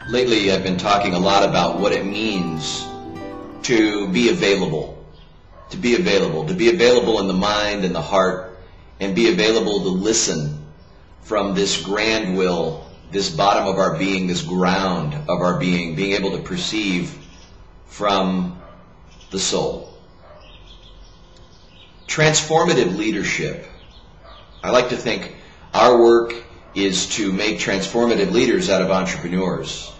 Lately, I've been talking a lot about what it means to be available, to be available in the mind and the heart, and be available to listen from this grand will, this bottom of our being, this ground of our being able to perceive from the soul. Transformative leadership. I like to think our work is to make transformative leaders out of entrepreneurs.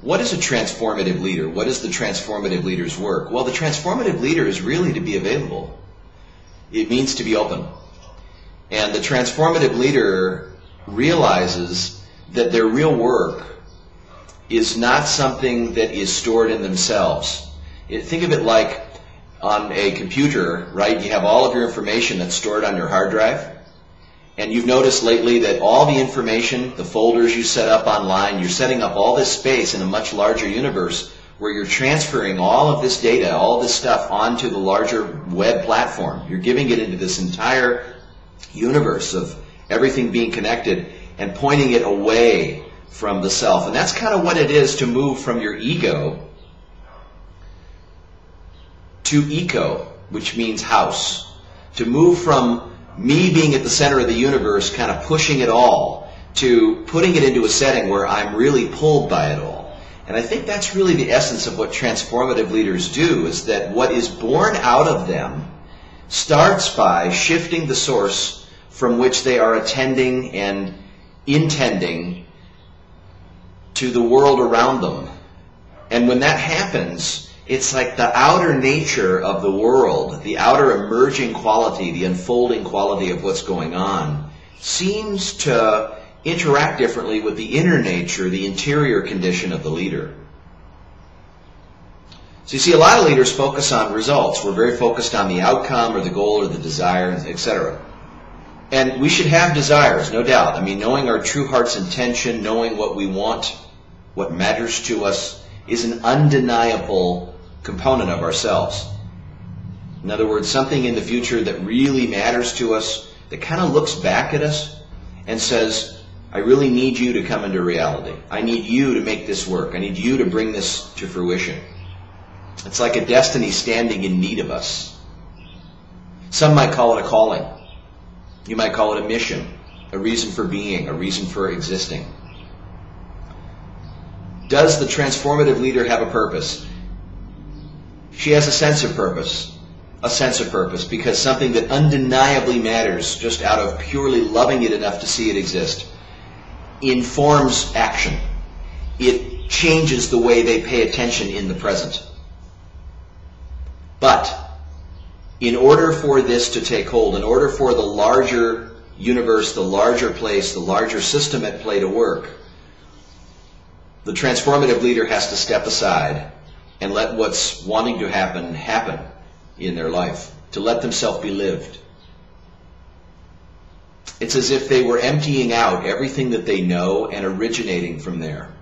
What is a transformative leader? What is the transformative leader's work? Well, the transformative leader is really to be available. It means to be open. And the transformative leader realizes that their real work is not something that is stored in themselves. Think of it like on a computer, right? You have all of your information that's stored on your hard drive. And you've noticed lately that all the information, the folders you set up online, you're setting up all this space in a much larger universe where you're transferring all of this data, all this stuff onto the larger web platform. You're giving it into this entire universe of everything being connected and pointing it away from the self. And that's kind of what it is to move from your ego to eco, which means house. To move from me being at the center of the universe, kind of pushing it all, to putting it into a setting where I'm really pulled by it all. And I think that's really the essence of what transformative leaders do, is that what is born out of them starts by shifting the source from which they are attending and intending to the world around them. And when that happens, it's like the outer nature of the world, the outer emerging quality, the unfolding quality of what's going on, seems to interact differently with the inner nature, the interior condition of the leader. So you see, a lot of leaders focus on results. We're very focused on the outcome or the goal or the desire, etc. And we should have desires, no doubt. I mean, knowing our true heart's intention, knowing what we want, what matters to us, is an undeniable component of ourselves. In other words, something in the future that really matters to us, that kind of looks back at us and says, I really need you to come into reality. I need you to make this work. I need you to bring this to fruition. It's like a destiny standing in need of us. Some might call it a calling. You might call it a mission, a reason for being, a reason for existing. Does the transformative leader have a purpose? She has a sense of purpose, because something that undeniably matters, just out of purely loving it enough to see it exist, informs action. It changes the way they pay attention in the present. But in order for this to take hold, in order for the larger universe, the larger place, the larger system at play to work, the transformative leader has to step aside and let what's wanting to happen, happen in their life, to let themselves be lived. It's as if they were emptying out everything that they know and originating from there.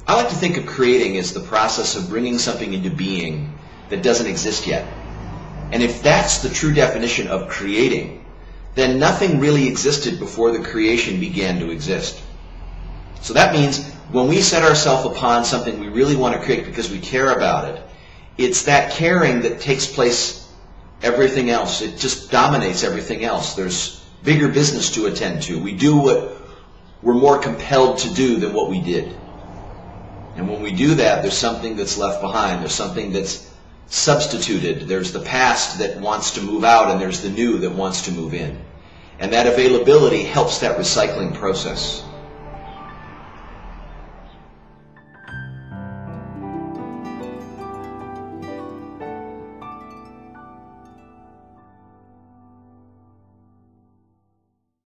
I like to think of creating as the process of bringing something into being that doesn't exist yet. And if that's the true definition of creating, then nothing really existed before the creation began to exist. So that means when we set ourselves upon something we really want to create because we care about it, it's that caring that takes place everything else. It just dominates everything else. There's bigger business to attend to. We do what we're more compelled to do than what we did. And when we do that, there's something that's left behind. There's something that's substituted. There's the past that wants to move out, and there's the new that wants to move in. And that availability helps that recycling process.